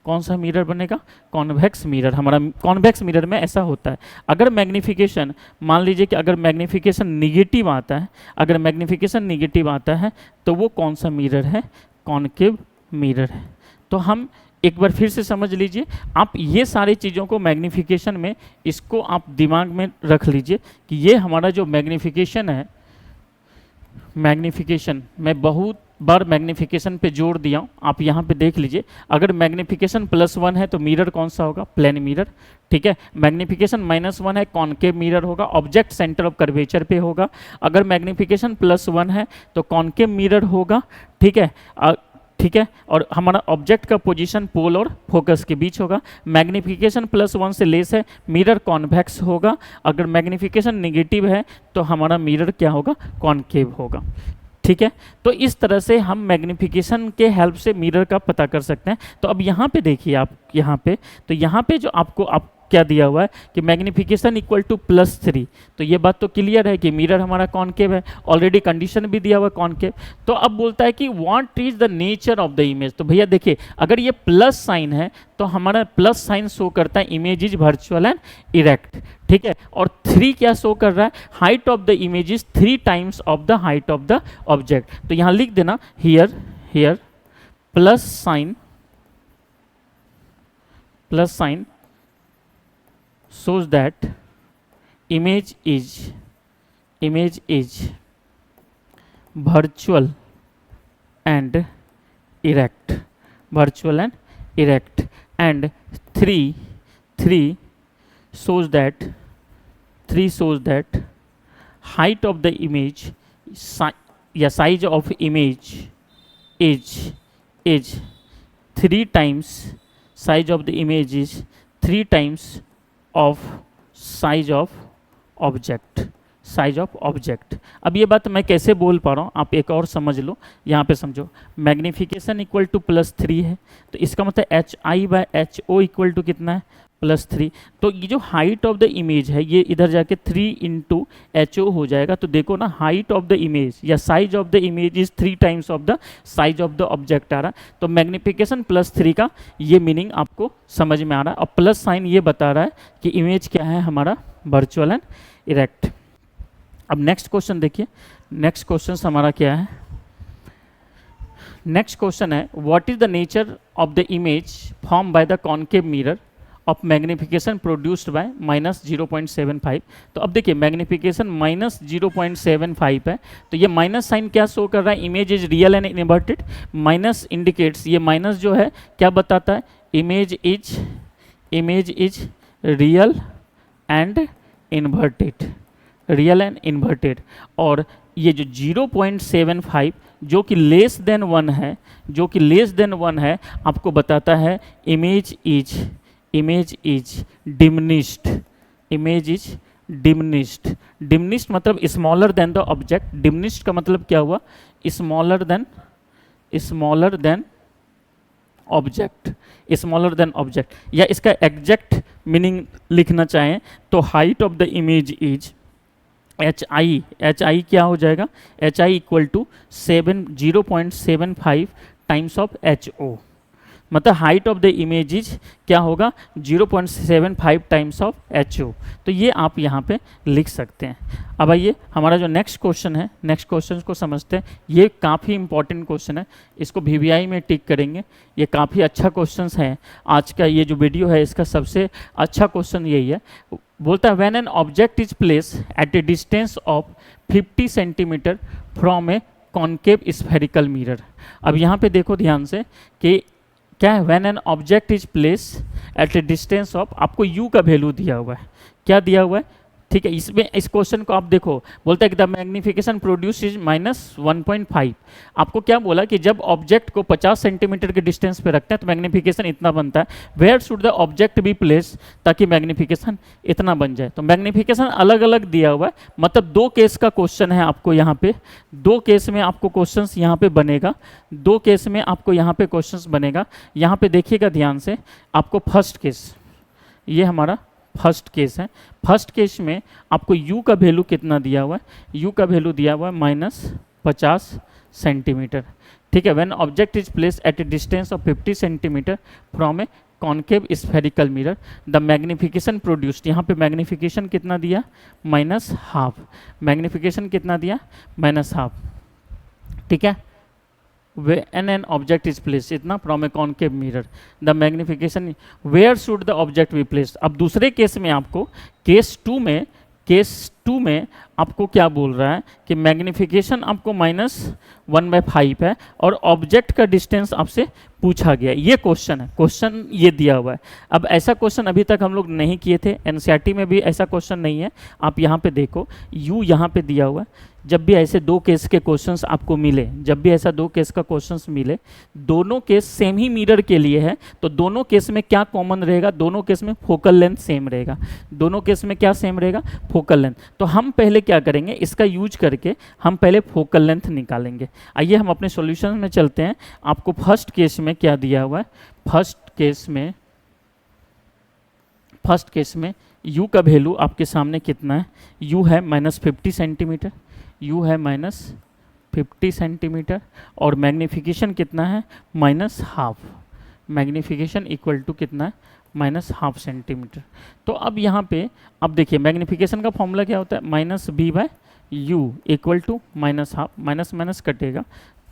कौन सा मिरर बनेगा, कॉन्वेक्स मिरर। हमारा कॉन्वेक्स मिरर में ऐसा होता है। अगर मैग्निफिकेशन, मान लीजिए कि अगर मैग्निफिकेशन निगेटिव आता है, अगर मैग्निफिकेशन निगेटिव आता है तो वो कौन सा मिरर है, कॉनकेव मिरर है। तो हम एक बार फिर से समझ लीजिए, आप ये सारी चीज़ों को मैग्निफिकेशन में, इसको आप दिमाग में रख लीजिए कि ये हमारा जो मैग्निफिकेशन है, मैग्निफिकेशन मैं बहुत बार मैग्निफिकेशन पे जोर दिया हूँ, आप यहाँ पे देख लीजिए। अगर मैग्निफिकेशन +1 है तो मिरर कौन सा होगा, प्लेन मिरर। ठीक है, मैग्निफिकेशन -1 है, कॉनकेव मिरर होगा, ऑब्जेक्ट सेंटर ऑफ कर्वेचर पे होगा। अगर मैग्निफिकेशन +1 है तो कॉनकेव मिरर होगा। ठीक है, ठीक है, और हमारा ऑब्जेक्ट का पोजीशन पोल और फोकस के बीच होगा। मैग्निफिकेशन +1 से लेस है, मिरर कॉन्वेक्स होगा। अगर मैग्निफिकेशन नेगेटिव है तो हमारा मिरर क्या होगा, कॉनकेव होगा। ठीक है, तो इस तरह से हम मैग्निफिकेशन के हेल्प से मिरर का पता कर सकते हैं। तो अब यहाँ पे देखिए, आप यहाँ पे, तो यहाँ पे जो आपको क्या दिया हुआ है कि मैग्निफिकेशन इक्वल टू +3, तो ये बात तो क्लियर है कि मिरर हमारा कॉनकेव है, ऑलरेडी कंडीशन भी दिया हुआ है कॉनकेव। तो अब बोलता है कि what is the nature of the image. तो भैया देखिए, अगर ये प्लस साइन है तो हमारा प्लस साइन शो करता है image is virtual and erect. ठीक है, और 3 क्या शो कर रहा है, height of the image is 3 times of the height of the object. तो यहाँ लिख देना here plus sign shows that image is virtual and erect, and 3 shows that height of the image, size of image is 3 times, size of the image is 3 times of size of object। अब ये बात मैं कैसे बोल पा रहा हूँ, आप एक और समझ लो, यहाँ पे समझो। मैग्निफिकेशन इक्वल टू +3 है, तो इसका मतलब HI/HO इक्वल टू कितना है, +3। तो ये जो हाइट ऑफ द इमेज है ये इधर जाके 3 × HO हो जाएगा। तो देखो ना, हाइट ऑफ द इमेज या size of the image is 3 times of the size of the object आ रहा है। तो मैग्निफिकेशन +3 का ये मीनिंग आपको समझ में आ रहा है। और प्लस साइन ये बता रहा है कि इमेज क्या है, हमारा वर्चुअल एंड इरेक्ट। अब नेक्स्ट क्वेश्चन देखिए, नेक्स्ट क्वेश्चन हमारा क्या है, नेक्स्ट क्वेश्चन है what is the nature of the image form by the concave mirror of magnification produced by -0.75। तो अब देखिए मैग्निफिकेशन -0.75 है, तो ये माइनस साइन क्या शो कर रहा है, image is real and inverted. Minus indicates, ये माइनस जो है क्या बताता है, image is real and inverted, real and inverted. और ये जो 0.75 जो कि लेस देन 1 है, जो कि लेस देन 1 है, आपको बताता है इमेज इज डिमिनिश्ड, डिमिनिश्ड मतलब smaller than the object. Diminished का मतलब क्या हुआ, smaller than object, smaller than object. या इसका एग्जैक्ट मीनिंग लिखना चाहें तो height of the image is H I क्या हो जाएगा, H I equal to 0.75 times of H O, मतलब height of the image is क्या होगा 0.75 टाइम्स ऑफ एच ओ। तो ये आप यहाँ पे लिख सकते हैं। अब आइए हमारा जो नेक्स्ट क्वेश्चन है, नेक्स्ट क्वेश्चन को समझते हैं। ये काफ़ी इंपॉर्टेंट क्वेश्चन है, इसको VVI में टिक करेंगे। ये काफ़ी अच्छा क्वेश्चन है, आज का ये जो वीडियो है इसका सबसे अच्छा क्वेश्चन यही है। बोलता है when an object is place at A distance of 50 centimetre from a concave spherical mirror. अब यहाँ पे देखो ध्यान से कि क्या है, when an object is place at A distance of, आपको u का वैल्यू दिया हुआ है, क्या दिया हुआ है, ठीक है। इसमें इस क्वेश्चन को आप देखो, बोलता है कि द मैग्निफिकेशन प्रोड्यूस इज -1.5। आपको क्या बोला कि जब ऑब्जेक्ट को 50 सेंटीमीटर के डिस्टेंस पे रखते हैं तो मैग्निफिकेशन इतना बनता है। Where should the object be place, ताकि मैग्निफिकेशन इतना बन जाए। तो मैग्निफिकेशन अलग अलग दिया हुआ है, मतलब दो केस का क्वेश्चन है आपको यहाँ पे, दो केस में आपको क्वेश्चन यहाँ पे बनेगा, दो केस में आपको यहाँ पे क्वेश्चन बनेगा। यहाँ पे देखिएगा ध्यान से, आपको फर्स्ट केस, ये हमारा फर्स्ट केस है। फर्स्ट केस में आपको u का वैल्यू कितना दिया हुआ है, u का वैल्यू दिया हुआ है -50 सेंटीमीटर, ठीक है। When object is place at A distance of 50 centimetre from a concave spherical mirror, the magnification produced, यहाँ पे मैग्निफिकेशन कितना दिया -12, मैग्निफिकेशन कितना दिया -12, ठीक है। when an object is placed इतना from a concave mirror, the magnification where should the object be placed। अब दूसरे केस में आपको केस टू में आपको क्या बोल रहा है कि मैग्निफिकेशन आपको -1/5 है और ऑब्जेक्ट का डिस्टेंस आपसे पूछा गया। ये क्वेश्चन है, क्वेश्चन ये दिया हुआ है। अब ऐसा क्वेश्चन अभी तक हम लोग नहीं किए थे, एनसीईआरटी में भी ऐसा क्वेश्चन नहीं है। आप यहाँ पे देखो, यू यहाँ पे दिया हुआ है। जब भी ऐसे दो केस के क्वेश्चंस आपको मिले, जब भी ऐसा दो केस का क्वेश्चंस मिले, दोनों केस सेम ही मिरर के लिए है, तो दोनों केस में क्या कॉमन रहेगा, दोनों केस में फोकल लेंथ सेम रहेगा। दोनों केस में क्या सेम रहेगा, फोकल लेंथ। तो हम पहले क्या करेंगे, इसका यूज करके हम पहले फोकल लेंथ निकालेंगे। आइए हम अपने सॉल्यूशन में चलते हैं। आपको फर्स्ट केस में क्या दिया हुआ है, फर्स्ट केस में u का वैल्यू आपके सामने कितना है, u है -50 सेंटीमीटर, u है -50 सेंटीमीटर और मैग्निफिकेशन कितना है -12, मैग्निफिकेशन इक्वल टू कितना है -12 सेंटीमीटर। तो अब यहाँ पे अब देखिए मैग्निफिकेशन का फॉर्मूला क्या होता है, -b/u equal to -12, minus minus कटेगा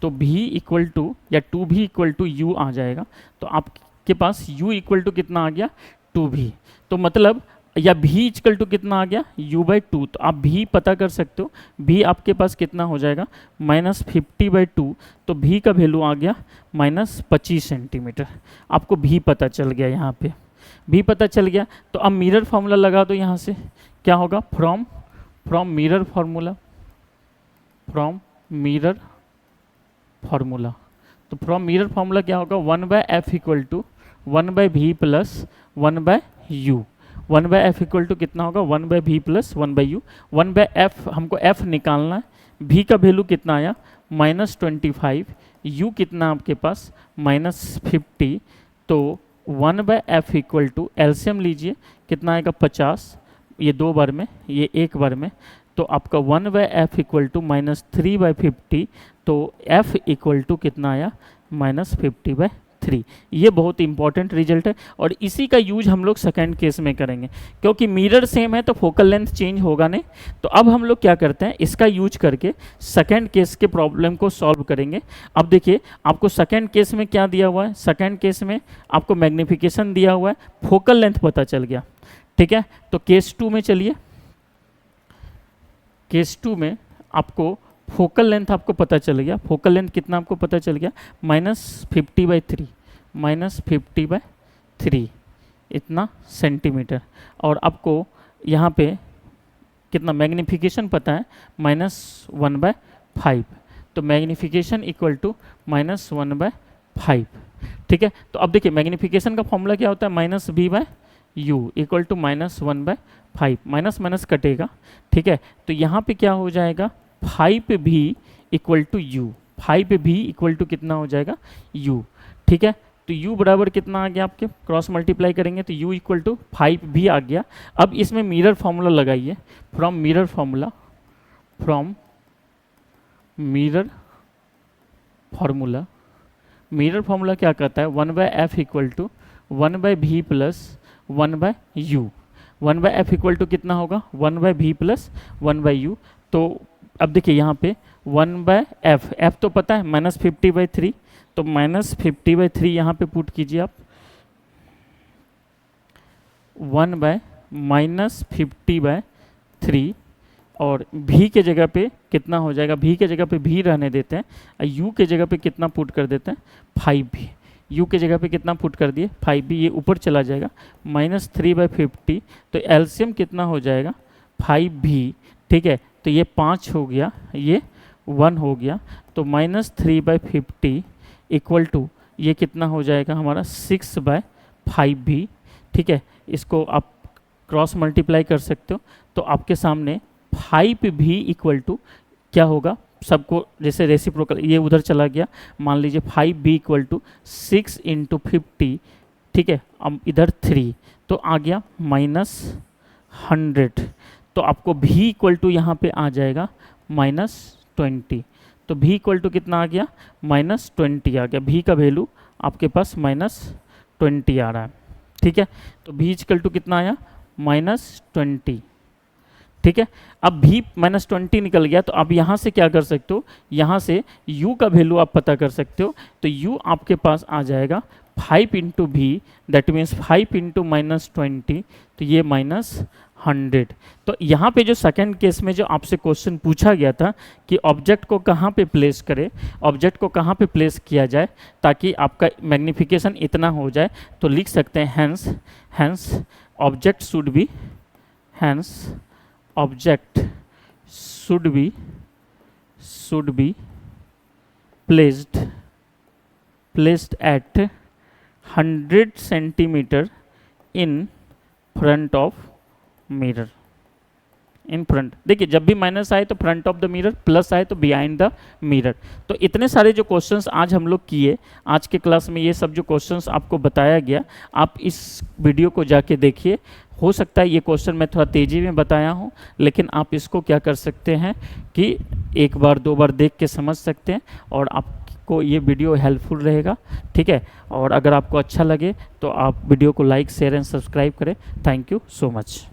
तो v इक्वल टू या 2v इक्वल टू u आ जाएगा। तो आपके पास u इक्वल टू कितना आ गया 2v, तो मतलब या v इक्वल टू कितना आ गया u/2। तो आप v पता कर सकते हो, v आपके पास कितना हो जाएगा -50/2, तो v का वैल्यू आ गया -25 सेंटीमीटर। आपको v पता चल गया, यहाँ पे v पता चल गया। तो अब मिरर फार्मूला लगा दो, यहाँ से क्या होगा, फ्रॉम मिरर फार्मूला, तो फ्रॉम मिरर फार्मूला क्या होगा, 1/f equal to 1/v plus 1/u, 1/f equal to कितना होगा 1/v प्लस 1/u। 1/f हमको f निकालना है, v का वैल्यू कितना आया -25, u कितना आपके पास -50, तो 1/f इक्वल टू एलसीएम लीजिए कितना आएगा 50, ये 2 बार में, ये 1 बार में, तो आपका 1/f इक्वल टू -3/50, तो f इक्वल टू कितना आया -50/3। ये बहुत इंपॉर्टेंट रिजल्ट है और इसी का यूज हम लोग सेकेंड केस में करेंगे, क्योंकि मिरर सेम है तो फोकल लेंथ चेंज होगा नहीं। तो अब हम लोग क्या करते हैं, इसका यूज करके सेकेंड केस के प्रॉब्लम को सॉल्व करेंगे। अब देखिए आपको सेकेंड केस में क्या दिया हुआ है, सेकेंड केस में आपको मैग्निफिकेशन दिया हुआ है, फोकल लेंथ पता चल गया, ठीक है। तो केस 2 में चलिए, केस 2 में आपको फोकल लेंथ आपको पता चल गया, फोकल लेंथ कितना आपको पता चल गया -50/3 इतना सेंटीमीटर, और आपको यहाँ पे कितना मैग्निफिकेशन पता है -1/5, तो मैग्निफिकेशन इक्वल टू -1/5, ठीक है। तो अब देखिए मैग्निफिकेशन का फॉर्मूला क्या होता है, -b/u equal to -1/5, minus minus कटेगा, ठीक है। तो यहाँ पे क्या हो जाएगा 5v equal to u, 5v equal to कितना हो जाएगा u, ठीक है। तो u बराबर कितना आ गया आपके, क्रॉस मल्टीप्लाई करेंगे तो u इक्वल टू 5 भी आ गया। अब इसमें मिरर फॉर्मूला लगाइए, फ्रॉम मिरर फार्मूला क्या कहता है, 1/f equal to 1/v plus 1/u। 1/f equal to कितना होगा, 1/v प्लस 1/u। तो अब देखिए यहाँ पे 1/f, f तो पता है -50/3, तो -50/3 यहाँ पे पुट कीजिए आप, 1/-50/3, और v के जगह पे कितना हो जाएगा, v के जगह पे v रहने देते हैं, u के जगह पे कितना पुट कर देते हैं, 5v। u के जगह पे कितना पुट कर दिए, 5v, ये ऊपर चला जाएगा, -3/50, तो एलसीएम कितना हो जाएगा, 5v। ठीक है, तो ये 5 हो गया, ये 1 हो गया, तो -3/50 इक्वल टू ये कितना हो जाएगा हमारा 6/5v। ठीक है, इसको आप क्रॉस मल्टीप्लाई कर सकते हो, तो आपके सामने 5v इक्वल टू क्या होगा, सबको जैसे रेसिप्रोकल ये उधर चला गया, मान लीजिए 5v इक्वल टू 6 × 50। ठीक है, अब इधर 3, तो आ गया -100, तो आपको v इक्वल टू यहाँ पे आ जाएगा -20। तो v इक्वल टू कितना आ गया, -20 आ गया, v का वैल्यू आपके पास -20 आ रहा है। ठीक है, तो v इक्वल टू कितना आया, -20। ठीक है, अब v -20 निकल गया, तो आप यहाँ से क्या कर सकते हो, यहाँ से u का वैल्यू आप पता कर सकते हो, तो u आपके पास आ जाएगा 5 × v, दैट मीन्स 5 × -20, तो ये -100। तो यहाँ पे जो सेकंड केस में जो आपसे क्वेश्चन पूछा गया था कि ऑब्जेक्ट को कहाँ पे प्लेस करें, ऑब्जेक्ट को कहाँ पे प्लेस किया जाए ताकि आपका मैग्नीफिकेशन इतना हो जाए, तो लिख सकते हैं hence object should be placed at 100 centimeter in front of mirror। In front, देखिए जब भी माइनस आए तो front of the mirror, plus आए तो बिहाइंड द मिरर। तो इतने सारे जो क्वेश्चंस आज हम लोग किए, आज के क्लास में ये सब जो क्वेश्चंस आपको बताया गया, आप इस वीडियो को जाके देखिए। हो सकता है ये क्वेश्चन मैं थोड़ा तेज़ी में बताया हूँ, लेकिन आप इसको क्या कर सकते हैं कि एक बार 2 बार देख के समझ सकते हैं, और आपको ये वीडियो हेल्पफुल रहेगा। ठीक है, और अगर आपको अच्छा लगे तो आप वीडियो को लाइक, शेयर एंड सब्सक्राइब करें। Thank you so much.